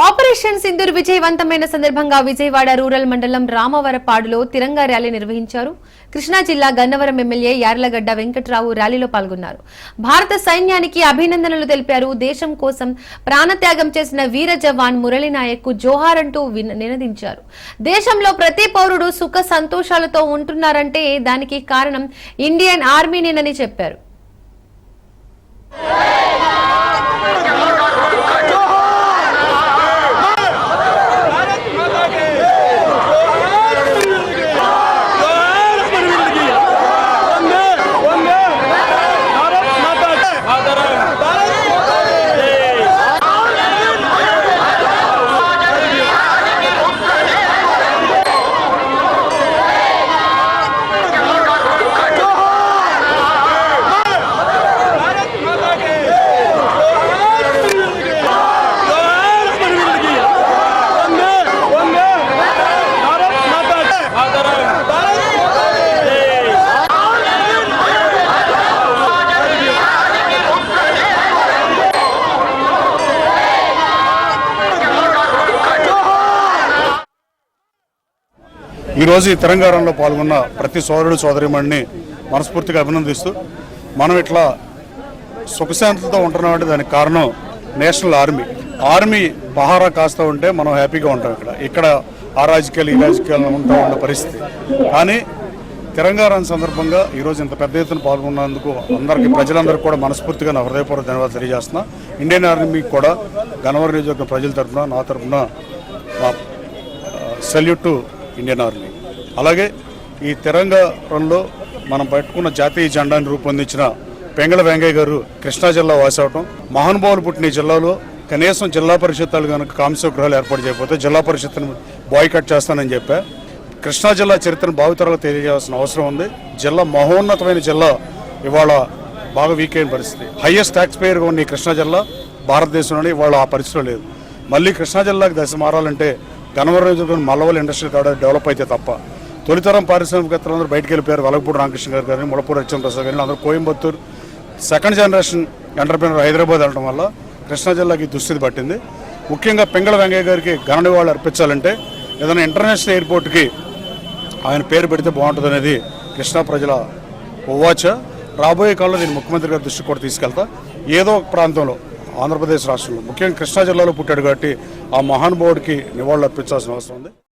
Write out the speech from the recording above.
Operation Sindoor విజయవంతమైన సందర్భంగా Vijayawada rural మండలం రామవరపాడులో తిరంగా ర్యాలీ నిర్వహించారు. కృష్ణా జిల్లా గన్నవరం ఎమ్మెల్యే యార్లగడ్డ వెంకట్రావు ర్యాలీలో పాల్గొన్నారు. భారత సైన్యానికి అభినందనలు తెలిపారు. దేశం కోసం ప్రాణత్యాగం చేసిన వీర జవాన్ మురళీనాయక్ కు జోహార్ అంటూ నినదించారు. దేశంలో ప్రతి పౌరుడు సుఖ సంతోషాలతో ఉంటున్నారంటే దానికి కారణం ఇండియన్ ఆర్మీనేనని చెప్పారు. ఈరోజు ఈ తెలంగాణలో పాల్గొన్న ప్రతి సోదరుడు సోదరిమణిని మనస్ఫూర్తిగా అభినందిస్తూ మనం ఇట్లా సుఖశాంతులతో ఉంటున్నామంటే దానికి కారణం నేషనల్ ఆర్మీ పహారా కాస్తూ ఉంటే మనం హ్యాపీగా ఉంటాం. ఇక్కడ ఆ రాజకీయాలు ఈ రాజకీయాలు ఉంటా ఉన్న పరిస్థితి. కానీ తెలంగాణ సందర్భంగా ఈరోజు ఇంత పెద్ద ఎత్తున పాల్గొన్నందుకు అందరికీ ప్రజలందరికీ కూడా మనస్ఫూర్తిగా నా హృదయపూర్వక ధన్యవాదాలు తెలియజేస్తున్నా. ఇండియన్ ఆర్మీకి కూడా గన్నవరం నియోజకవర్గ ప్రజల తరఫున నా తరఫున సెల్యూట్ టు ఇండియన్ ఆర్మీ. అలాగే ఈ తెలంగాణలో మనం పెట్టుకున్న జాతీయ జెండాను రూపొందించిన పెంగళ వెంకయ్య గారు కృష్ణా జిల్లా వాసి అవటం, మహానుభావులు పుట్టిన ఈ జిల్లాలో కనీసం జిల్లా పరిషత్తులు కనుక కాంస్య గృహాలు ఏర్పాటు చేయకపోతే జిల్లా పరిషత్తును బాయ్కట్ చేస్తానని చెప్పా. కృష్ణా జిల్లా చరిత్రను భావితరాలకు తెలియజేయాల్సిన అవసరం ఉంది. జిల్లా మహోన్నతమైన జిల్లా ఇవాళ బాగా వీక్ అయిన పరిస్థితి. హైయెస్ట్ ట్యాక్స్ పేయర్గా ఉన్న ఈ కృష్ణా జిల్లా భారతదేశంలోనే ఇవాళ ఆ పరిస్థితిలో లేదు. మళ్ళీ కృష్ణా జిల్లాకి దశ మారాలంటే గన్నవరం మల్లవల్లి ఇండస్ట్రీ డెవలప్ అయితే తప్ప. తొలితరం పారిశ్రామికవేత్తలందరూ బయటకు వెళ్ళిపోయారు. వలగపూడి రామకృష్ణ గారు కానీ, ములపూడి హరిచంద్రప్రసాద్ గారు, అందరూ Coimbatore second generation entrepreneur Hyderabad వెళ్ళడం వల్ల కృష్ణా జిల్లాకి దుస్థితి పట్టింది. ముఖ్యంగా పెంగళ వెంకయ్య గారికి ఘన నివాళులు అర్పించాలంటే ఏదైనా ఇంటర్నేషనల్ ఎయిర్పోర్ట్కి ఆయన పేరు పెడితే బాగుంటుంది అనేది కృష్ణా ప్రజల ఉవాచ. రాబోయే కాలంలో నేను ముఖ్యమంత్రి గారి దృష్టికి కూడా తీసుకెళ్తా. ఏదో ఒక ప్రాంతంలో ఆంధ్రప్రదేశ్ రాష్ట్రంలో ముఖ్యంగా కృష్ణా జిల్లాలో పుట్టాడు కాబట్టి ఆ మహానుభావుడికి నివాళులు అర్పించాల్సిన అవసరం ఉంది.